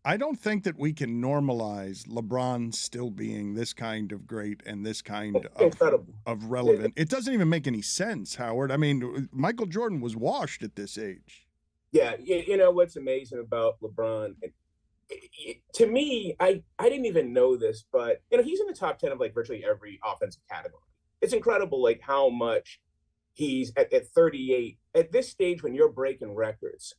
I don't think that we can normalize LeBron still being this kind of great and this kind Incredible. of relevant. It doesn't even make any sense, Howard. I mean, Michael Jordan was washed at this age. Yeah, you know what's amazing about LeBron? To me, I didn't even know this, but he's in the top 10 of like virtually every offensive category. It's incredible, like how much he's at 38 at this stage when you're breaking records.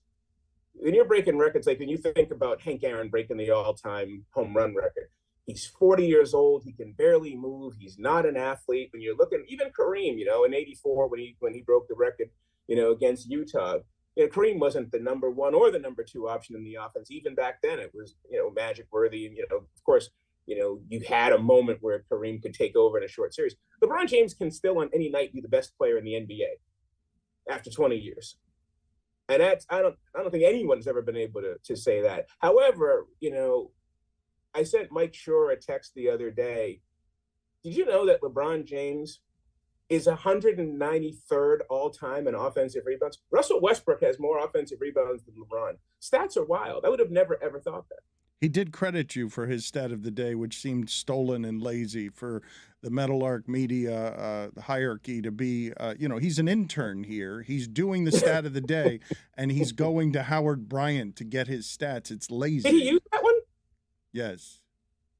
When you're breaking records, like when you think about Hank Aaron breaking the all-time home run record, he's 40 years old. He can barely move. He's not an athlete. When you're looking, even Kareem, in '84 when he broke the record, against Utah, Kareem wasn't the number one or the number two option in the offense. Even back then, it was Magic worthy, and of course, you had a moment where Kareem could take over in a short series. LeBron James can still on any night be the best player in the NBA after 20 years. And that's I don't think anyone's ever been able to say that. However, I sent Mike Shore a text the other day. Did you know that LeBron James is 193rd all time in offensive rebounds? Russell Westbrook has more offensive rebounds than LeBron. Stats are wild. I would have never ever thought that. He did credit you for his stat of the day, which seemed stolen and lazy for the Meadowlark media hierarchy to be, he's an intern here. He's doing the stat of the day, and he's going to Howard Bryant to get his stats. It's lazy. Did he use that one? Yes.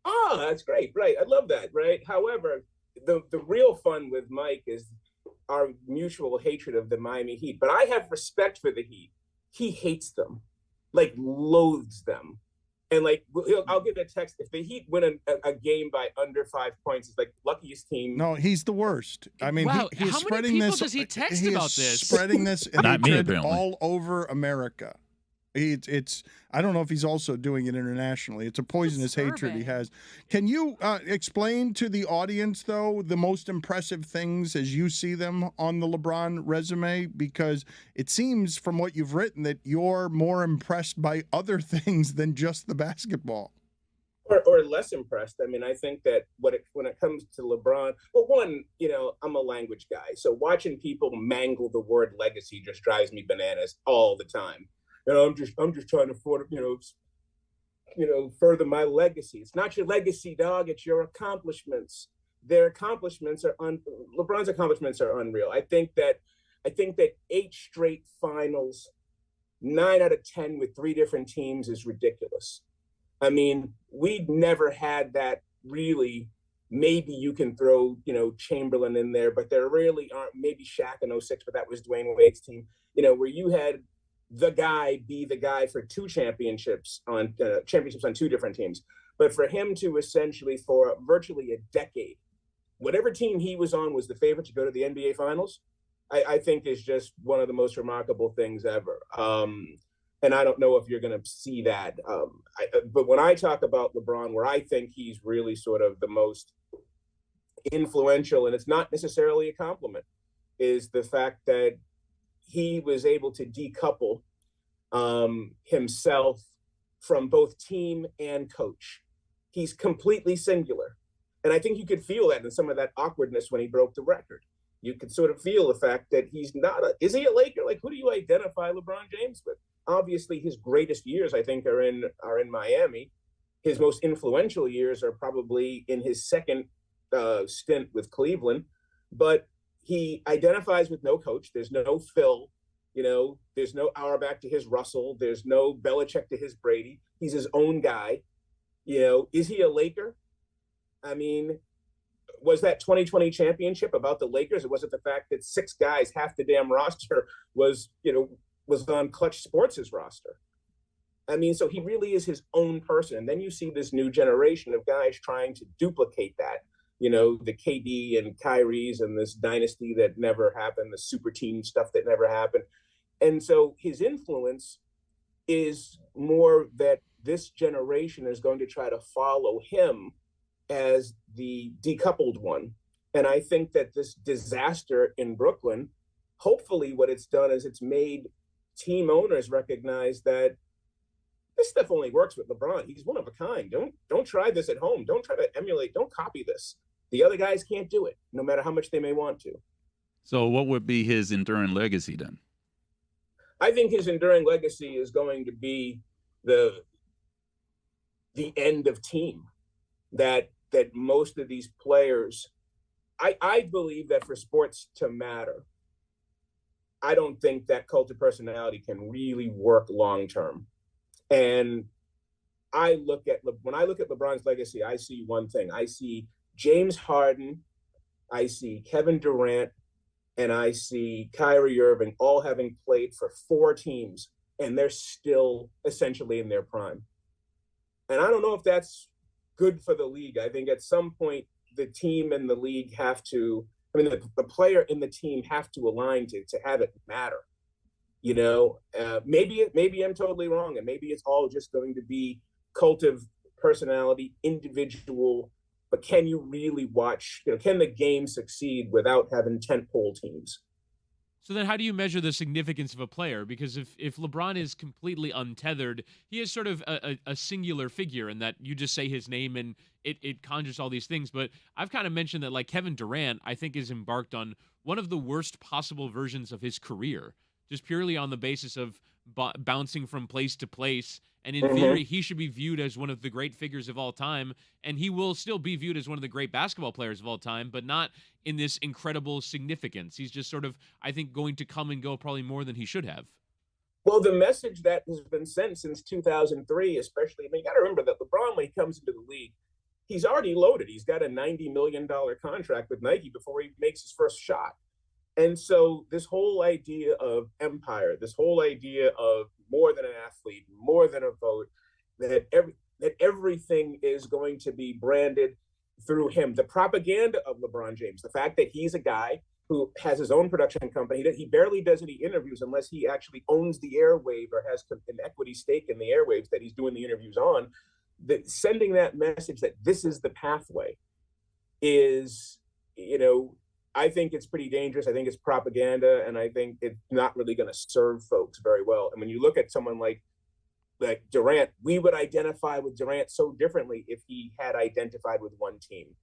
Oh, that's great. Right. I love that. Right. However, the real fun with Mike is our mutual hatred of the Miami Heat. But I have respect for the Heat. He hates them, like loathes them. And like, I'll get a text if the Heat win a game by under 5 points. It's like luckiest team. No, he's the worst. I mean, wow, he's how spreading many people this. Does he text he about is this? Spreading this Not me, hatred apparently. all over America. It's. I don't know if he's also doing it internationally. It's a poisonous hatred he has. Can you explain to the audience, though, the most impressive things as you see them on the LeBron resume? Because it seems from what you've written that you're more impressed by other things than just the basketball. Or less impressed. I mean, I think that when it comes to LeBron, well, one, I'm a language guy, so watching people mangle the word legacy just drives me bananas all the time. I'm just trying to further my legacy. It's not your legacy, dog. It's your accomplishments. Their accomplishments are LeBron's accomplishments are unreal. I think that 8 straight finals, 9 out of 10 with 3 different teams is ridiculous. I mean, we'd never had that really. Maybe you can throw, Chamberlain in there, but there really aren't. Maybe Shaq in '06, but that was Dwayne Wade's team, where you had the guy be the guy for 2 championships on 2 different teams. But for him to essentially, for virtually a decade, whatever team he was on was the favorite to go to the NBA Finals, I think is just one of the most remarkable things ever. And I don't know if you're going to see that. But when I talk about LeBron, where I think he's really sort of the most influential, and it's not necessarily a compliment, is the fact that he was able to decouple himself from both team and coach. He's completely singular. And I think you could feel that in some of that awkwardness when he broke the record. You could sort of feel the fact that he's not is he a Laker? Like, who do you identify LeBron James with? Obviously, his greatest years, I think, are in Miami. His most influential years are probably in his second stint with Cleveland. But he identifies with no coach. There's no Phil. There's no Auerbach to his Russell. There's no Belichick to his Brady. He's his own guy. Is he a Laker? I mean, was that 2020 championship about the Lakers, or was it the fact that 6 guys, half the damn roster, was on Clutch Sports' roster? I mean, so he really is his own person. And then you see this new generation of guys trying to duplicate that. The KD and Kyrie's and this dynasty that never happened, the super team stuff that never happened. And so his influence is more that this generation is going to try to follow him as the decoupled one. And I think that this disaster in Brooklyn, hopefully what it's done is it's made team owners recognize that this stuff only works with LeBron. He's one of a kind. Don't try this at home. Don't try to emulate. Don't copy this. The other guys can't do it, no matter how much they may want to. So what would be his enduring legacy then? I think his enduring legacy is going to be the end of team that most of these players. I believe that for sports to matter, I don't think that cult of personality can really work long term. And when I look at LeBron's legacy, I see one thing. I see James Harden, I see Kevin Durant, and I see Kyrie Irving all having played for 4 teams, and they're still essentially in their prime. And I don't know if that's good for the league. I think at some point the team and the league have to, the player and the team have to align to have it matter. Maybe I'm totally wrong, and maybe it's all just going to be cult of personality, individual. But can you really watch? Can the game succeed without having tentpole teams? So then how do you measure the significance of a player? Because if LeBron is completely untethered, he is sort of a singular figure in that you just say his name and it conjures all these things. But I've kind of mentioned that, like, Kevin Durant, I think, is embarked on one of the worst possible versions of his career, just purely on the basis of bouncing from place to place. And in theory, he should be viewed as one of the great figures of all time. And he will still be viewed as one of the great basketball players of all time, but not in this incredible significance. He's just sort of, I think, going to come and go probably more than he should have. Well, the message that has been sent since 2003, especially, you got to remember that LeBron, when he comes into the league, he's already loaded. He's got a $90 million contract with Nike before he makes his first shot. And so this whole idea of empire, this whole idea of more than an athlete, more than a vote, that everything is going to be branded through him. The propaganda of LeBron James, the fact that he's a guy who has his own production company, that he barely does any interviews unless he actually owns the airwave or has an equity stake in the airwaves that he's doing the interviews on, that sending that message that this is the pathway is, I think it's pretty dangerous. I think it's propaganda, and I think it's not really going to serve folks very well. And when you look at someone like Durant, we would identify with Durant so differently if he had identified with one team.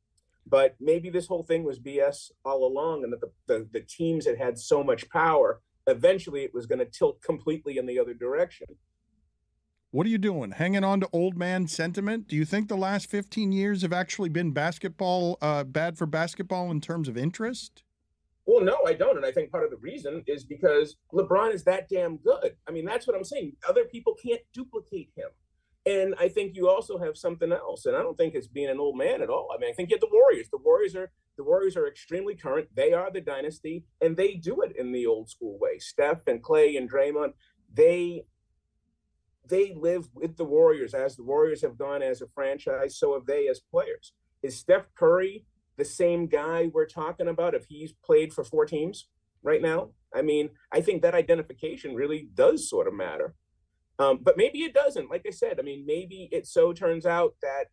But maybe this whole thing was BS all along, and that the teams that had so much power, eventually it was going to tilt completely in the other direction. What are you doing? Hanging on to old man sentiment? Do you think the last 15 years have actually been bad for basketball in terms of interest? Well, no, I don't. And I think part of the reason is because LeBron is that damn good. That's what I'm saying. Other people can't duplicate him. And I think you also have something else. And I don't think it's being an old man at all. I think you have the Warriors. The Warriors are extremely current. They are the dynasty, and they do it in the old school way. Steph and Clay and Draymond, they live with the Warriors. As the Warriors have gone as a franchise, so have they as players. Is Steph Curry the same guy we're talking about if he's played for 4 teams right now? I think that identification really does sort of matter. But maybe it doesn't. Like I said, maybe it so turns out that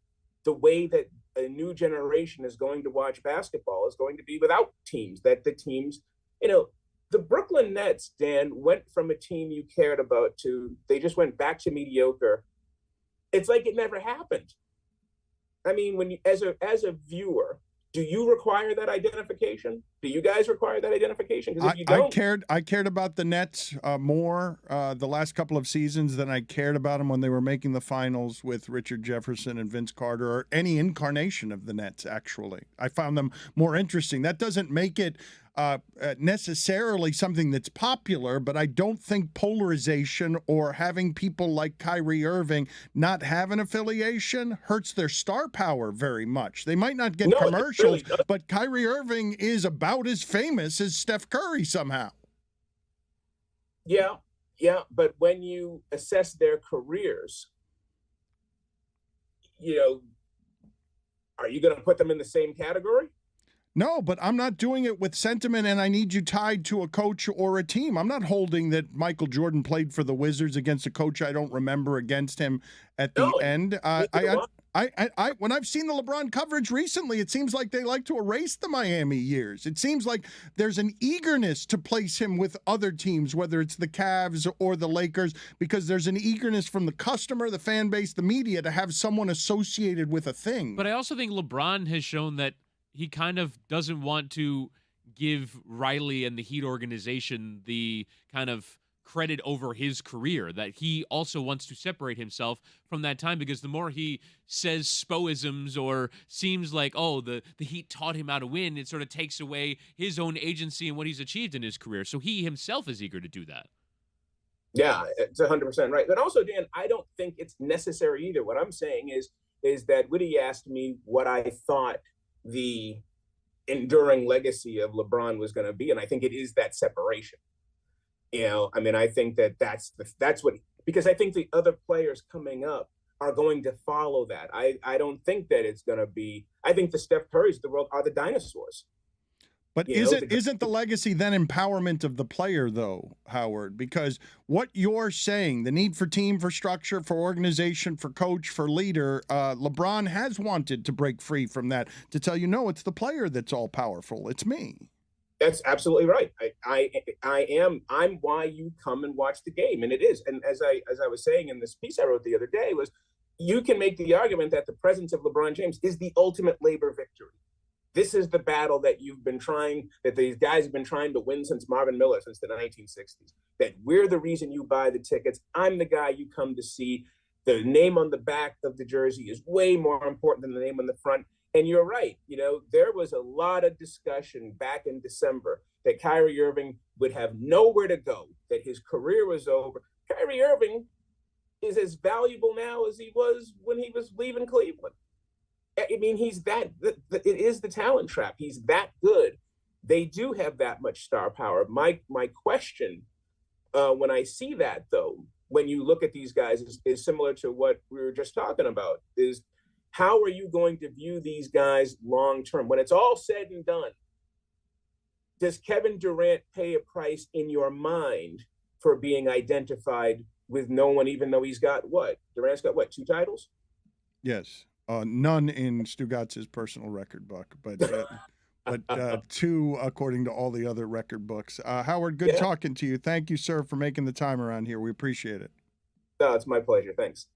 the way that a new generation is going to watch basketball is going to be without teams, that the teams, the Brooklyn Nets, Dan, went from a team you cared about to they just went back to mediocre. It's like it never happened. When you, as a viewer, do you require that identification? Do you guys require that identification? Because if you don't, I cared about the Nets more the last couple of seasons than I cared about them when they were making the finals with Richard Jefferson and Vince Carter, or any incarnation of the Nets. Actually, I found them more interesting. That doesn't make it necessarily something that's popular, but I don't think polarization or having people like Kyrie Irving not have an affiliation hurts their star power very much. They might not get commercials, really, but Kyrie Irving is about as famous as Steph Curry somehow. Yeah, but when you assess their careers, are you going to put them in the same category? No, but I'm not doing it with sentiment, and I need you tied to a coach or a team. I'm not holding that Michael Jordan played for the Wizards against a coach I don't remember against him at the end. When I've seen the LeBron coverage recently, it seems like they like to erase the Miami years. It seems like there's an eagerness to place him with other teams, whether it's the Cavs or the Lakers, because there's an eagerness from the customer, the fan base, the media to have someone associated with a thing. But I also think LeBron has shown that he kind of doesn't want to give Riley and the Heat organization the kind of credit over his career, that he also wants to separate himself from that time, because the more he says spoisms or seems like, oh, the Heat taught him how to win, it sort of takes away his own agency and what he's achieved in his career. So he himself is eager to do that. Yeah, it's 100% right. But also, Dan, I don't think it's necessary either. What I'm saying is that Woody asked me what I thought the enduring legacy of LeBron was going to be, and I think it is that separation. You know, I mean, I think that's what, because I think the other players coming up are going to follow that. I don't think that it's going to be. I think the Steph Currys of the world are the dinosaurs. But isn't the legacy then empowerment of the player, though, Howard? Because what you're saying, the need for team, for structure, for organization, for coach, for leader, LeBron has wanted to break free from that, to tell you, no, it's the player that's all powerful. It's me. That's absolutely right. I'm why you come and watch the game, and it is. And as I was saying in this piece I wrote the other day, was you can make the argument that the presence of LeBron James is the ultimate labor victory. This is the battle that these guys have been trying to win since Marvin Miller, since the 1960s. That we're the reason you buy the tickets. I'm the guy you come to see. The name on the back of the jersey is way more important than the name on the front. And you're right. You know, there was a lot of discussion back in December that Kyrie Irving would have nowhere to go, that his career was over. Kyrie Irving is as valuable now as he was when he was leaving Cleveland. I mean, it is the talent trap. He's that good. They do have that much star power. My question, when I see that, though, when you look at these guys, is similar to what we were just talking about, is how are you going to view these guys long term? When it's all said and done, does Kevin Durant pay a price in your mind for being identified with no one, even though he's got what? Durant's got what, 2 titles? Yes. None in Stugotz's personal record book, but 2 according to all the other record books. Howard, good talking to you. Thank you, sir, for making the time around here. We appreciate it. No, it's my pleasure. Thanks.